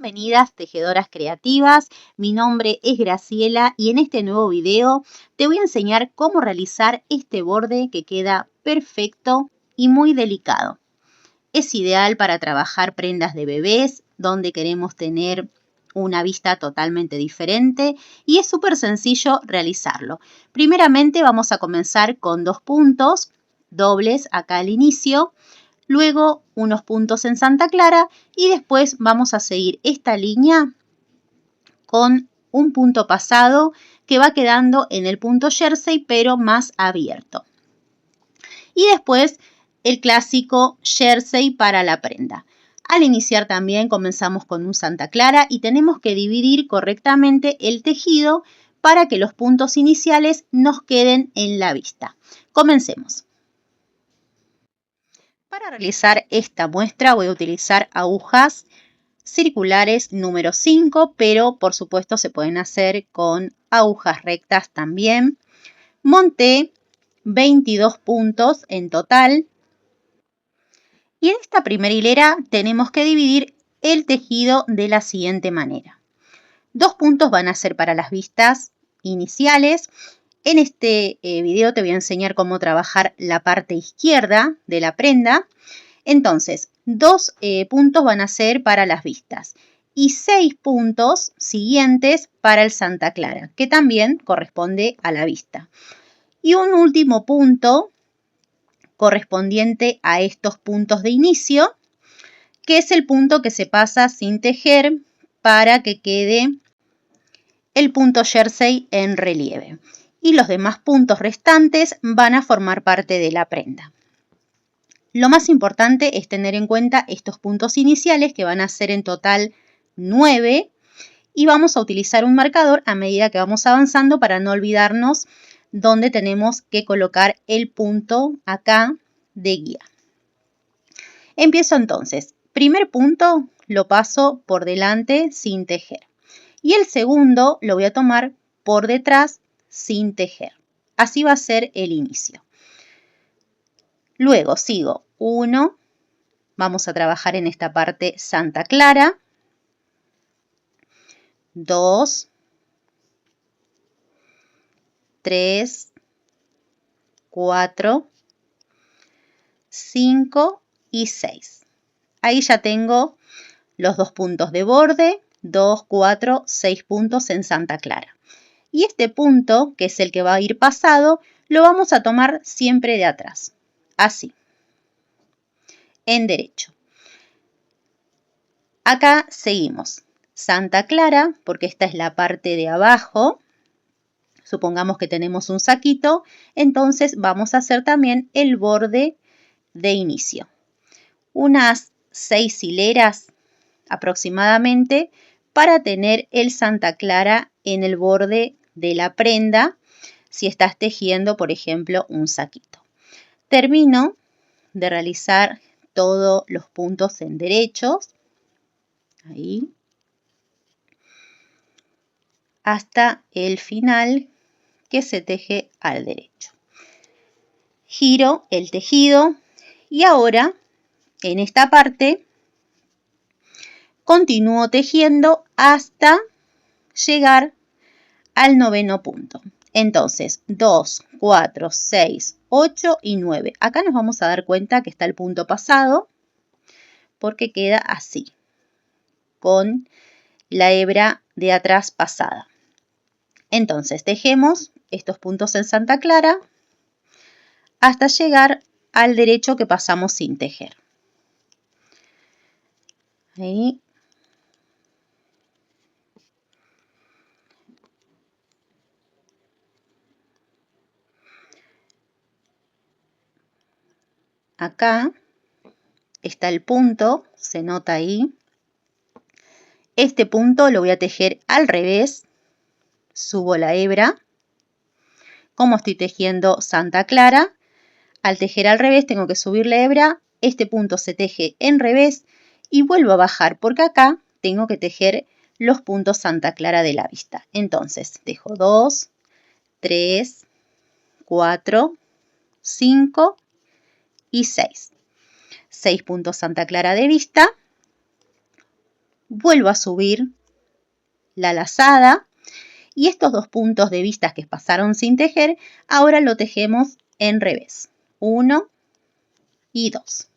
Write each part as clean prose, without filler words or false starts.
Bienvenidas tejedoras creativas, mi nombre es Graciela y en este nuevo video te voy a enseñar cómo realizar este borde que queda perfecto y muy delicado. Es ideal para trabajar prendas de bebés donde queremos tener una vista totalmente diferente y es súper sencillo realizarlo. Primeramente vamos a comenzar con 2 puntos dobles acá al inicio. Luego unos puntos en Santa Clara y después vamos a seguir esta línea con un punto pasado que va quedando en el punto jersey pero más abierto. Y después el clásico jersey para la prenda. Al iniciar también comenzamos con un Santa Clara y tenemos que dividir correctamente el tejido para que los puntos iniciales nos queden en la vista. Comencemos. Para realizar esta muestra voy a utilizar agujas circulares número 5, pero por supuesto se pueden hacer con agujas rectas también. Monté 22 puntos en total. Y en esta primera hilera tenemos que dividir el tejido de la siguiente manera. 2 puntos van a ser para las vistas iniciales. En este video te voy a enseñar cómo trabajar la parte izquierda de la prenda. Entonces, 2 puntos van a ser para las vistas y 6 puntos siguientes para el Santa Clara, que también corresponde a la vista. Y un último punto correspondiente a estos puntos de inicio, que es el punto que se pasa sin tejer para que quede el punto jersey en relieve. Y los demás puntos restantes van a formar parte de la prenda. Lo más importante es tener en cuenta estos puntos iniciales que van a ser en total 9 y vamos a utilizar un marcador a medida que vamos avanzando para no olvidarnos dónde tenemos que colocar el punto acá de guía. Empiezo entonces. Primer punto lo paso por delante sin tejer y el segundo lo voy a tomar por detrás sin tejer. Así va a ser el inicio. Luego sigo 1, vamos a trabajar en esta parte Santa Clara, 2, 3, 4, 5 y 6. Ahí ya tengo los 2 puntos de borde, 2, 4, 6 puntos en Santa Clara. Y este punto, que es el que va a ir pasado, lo vamos a tomar siempre de atrás, así, en derecho. Acá seguimos. Santa Clara, porque esta es la parte de abajo. Supongamos que tenemos un saquito, entonces vamos a hacer también el borde de inicio. Unas 6 hileras aproximadamente para tener el Santa Clara en el borde de la prenda si estás tejiendo, por ejemplo, un saquito. Termino de realizar todos los puntos en derechos. Ahí. Hasta el final que se teje al derecho. Giro el tejido y ahora en esta parte continúo tejiendo hasta llegar al 9º punto. Entonces 2, 4, 6, 8 y 9. Acá nos vamos a dar cuenta que está el punto pasado porque queda así, con la hebra de atrás pasada. Entonces tejemos estos puntos en Santa Clara hasta llegar al derecho que pasamos sin tejer. Ahí. Acá está el punto, se nota ahí. Este punto lo voy a tejer al revés. Subo la hebra. Como estoy tejiendo Santa Clara, al tejer al revés tengo que subir la hebra. Este punto se teje en revés y vuelvo a bajar porque acá tengo que tejer los puntos Santa Clara de la vista. Entonces tejo 2, 3, 4, 5 y 6. 6 puntos Santa Clara de vista. vuelvo a subir la lazada y estos 2 puntos de vista que pasaron sin tejer, ahora lo tejemos en revés. 1 y 2.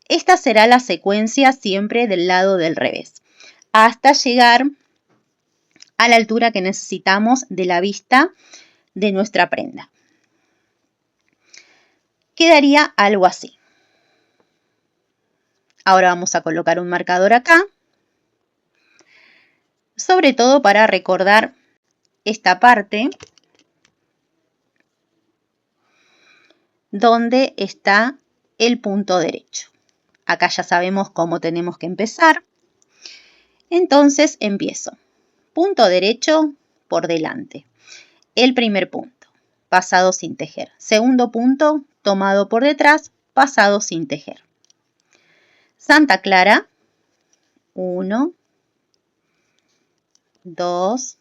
Esta será la secuencia siempre del lado del revés, hasta llegar a la altura que necesitamos de la vista de nuestra prenda. Quedaría algo así. Ahora vamos a colocar un marcador acá, sobre todo para recordar esta parte donde está el punto derecho. Acá ya sabemos cómo tenemos que empezar. Entonces empiezo. Punto derecho por delante. El primer punto, pasado sin tejer. Segundo punto, tomado por detrás, pasado sin tejer. Santa Clara, 1, 2,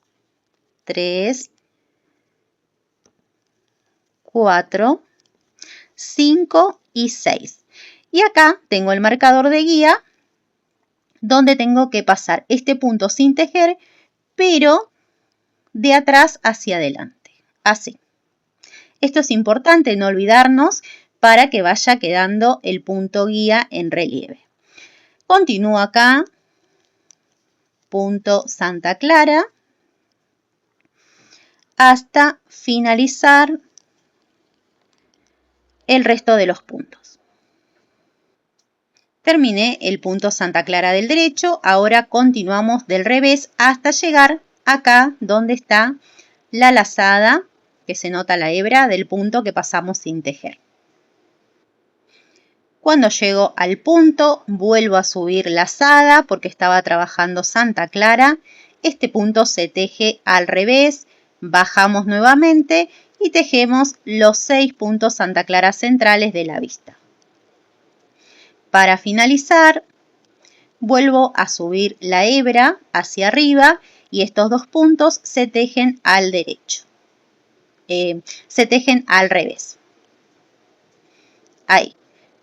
3, 4, 5 y 6. Y acá tengo el marcador de guía donde tengo que pasar este punto sin tejer, pero de atrás hacia adelante, así. Esto es importante no olvidarnos para que vaya quedando el punto guía en relieve. Continúo acá, punto Santa Clara, hasta finalizar el resto de los puntos. Terminé el punto Santa Clara del derecho, ahora continuamos del revés hasta llegar acá donde está la lazada, que se nota la hebra del punto que pasamos sin tejer. Cuando llego al punto, vuelvo a subir lazada porque estaba trabajando Santa Clara. Este punto se teje al revés, bajamos nuevamente y tejemos los 6 puntos Santa Clara centrales de la vista. Para finalizar, vuelvo a subir la hebra hacia arriba y estos 2 puntos se tejen al derecho. Se tejen al revés. Ahí,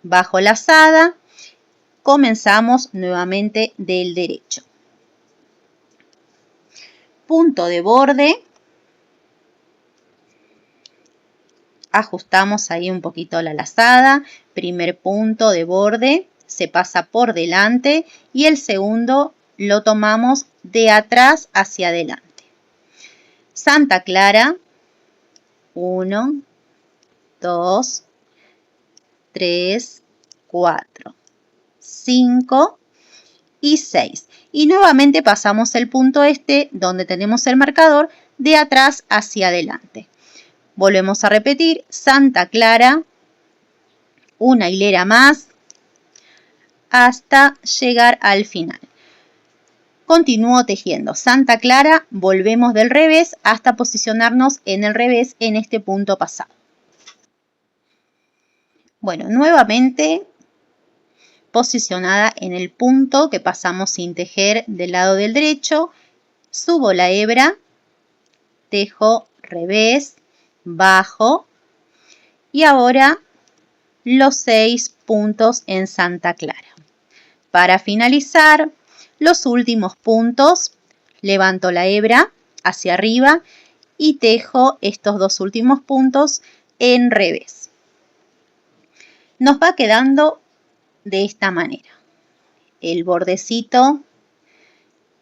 bajo lazada, comenzamos nuevamente del derecho. Punto de borde. Ajustamos ahí un poquito la lazada. Primer punto de borde se pasa por delante y el segundo lo tomamos de atrás hacia adelante. Santa Clara, 1, 2, 3, 4, 5 y 6. Y nuevamente pasamos el punto este donde tenemos el marcador de atrás hacia adelante. Volvemos a repetir, Santa Clara, una hilera más hasta llegar al final. Continúo tejiendo Santa Clara, volvemos del revés hasta posicionarnos en el revés en este punto pasado. Bueno, nuevamente posicionada en el punto que pasamos sin tejer del lado del derecho, subo la hebra, tejo revés, bajo y ahora los 6 puntos en Santa Clara. Para finalizar los últimos puntos, levanto la hebra hacia arriba y tejo estos 2 últimos puntos en revés. Nos va quedando de esta manera. El bordecito,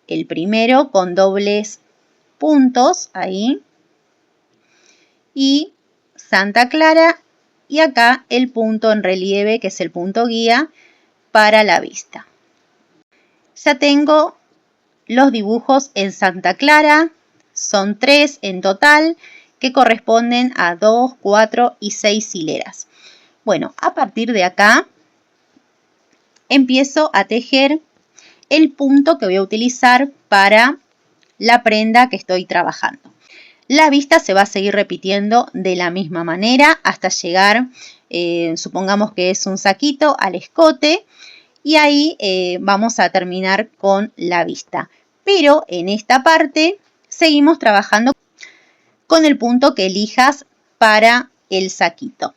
el primero con dobles puntos ahí. Y Santa Clara y acá el punto en relieve que es el punto guía para la vista. Ya tengo los dibujos en Santa Clara, son 3 en total que corresponden a 2, 4 y 6 hileras. Bueno, a partir de acá empiezo a tejer el punto que voy a utilizar para la prenda que estoy trabajando. La vista se va a seguir repitiendo de la misma manera hasta llegar, supongamos que es un saquito, al escote y ahí vamos a terminar con la vista. Pero en esta parte seguimos trabajando con el punto que elijas para el saquito.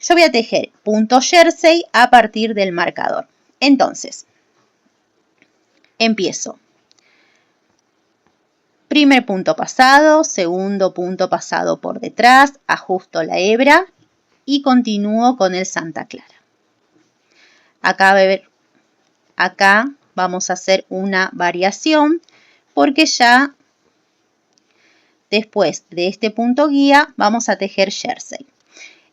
Yo voy a tejer punto jersey a partir del marcador. Entonces, Empiezo. Primer punto pasado, segundo punto pasado por detrás, ajusto la hebra y continúo con el Santa Clara. Acá vamos a hacer una variación porque ya después de este punto guía vamos a tejer jersey.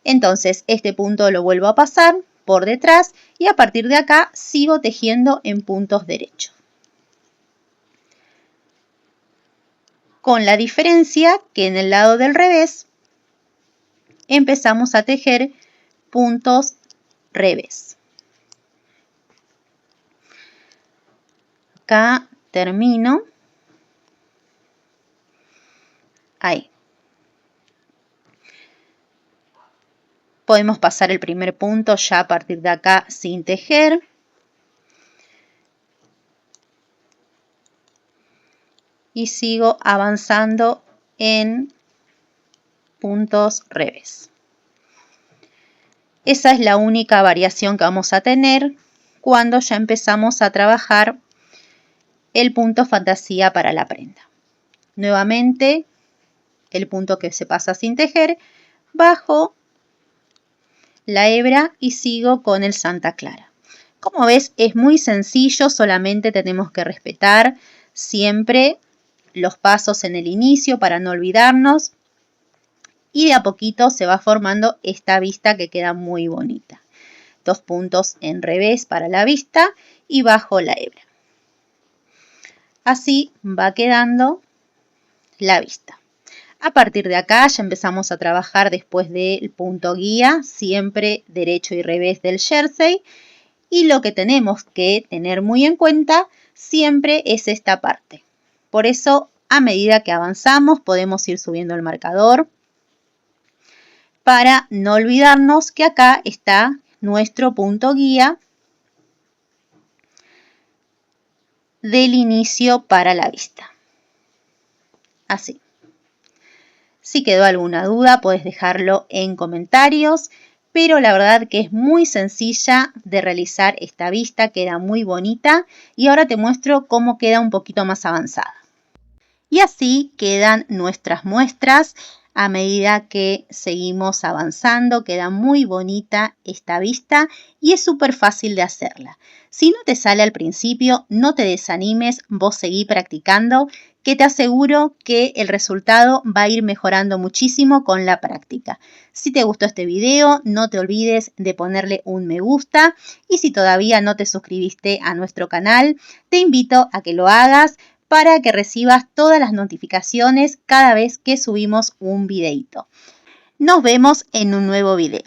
Entonces este punto lo vuelvo a pasar por detrás y a partir de acá sigo tejiendo en puntos derechos. Con la diferencia que en el lado del revés empezamos a tejer puntos revés. Acá termino. Ahí. Podemos pasar el primer punto ya a partir de acá sin tejer. Y sigo avanzando en puntos revés. Esa es la única variación que vamos a tener cuando ya empezamos a trabajar el punto fantasía para la prenda. Nuevamente, el punto que se pasa sin tejer, bajo la hebra y sigo con el Santa Clara. Como ves, es muy sencillo, solamente tenemos que respetar siempre los pasos en el inicio para no olvidarnos. Y de a poquito se va formando esta vista que queda muy bonita. 2 puntos en revés para la vista y bajo la hebra. Así va quedando la vista. A partir de acá ya empezamos a trabajar después del punto guía, siempre derecho y revés del jersey. Y lo que tenemos que tener muy en cuenta siempre es esta parte. Por eso, a medida que avanzamos, podemos ir subiendo el marcador para no olvidarnos que acá está nuestro punto guía del inicio para la vista. Así. Si quedó alguna duda, puedes dejarlo en comentarios, pero la verdad que es muy sencilla de realizar esta vista, queda muy bonita y ahora te muestro cómo queda un poquito más avanzada. Y así quedan nuestras muestras. A medida que seguimos avanzando, queda muy bonita esta vista y es súper fácil de hacerla. Si no te sale al principio, no te desanimes, vos seguí practicando, que te aseguro que el resultado va a ir mejorando muchísimo con la práctica. Si te gustó este video, no te olvides de ponerle un me gusta y si todavía no te suscribiste a nuestro canal, te invito a que lo hagas para que recibas todas las notificaciones cada vez que subimos un videito. Nos vemos en un nuevo video.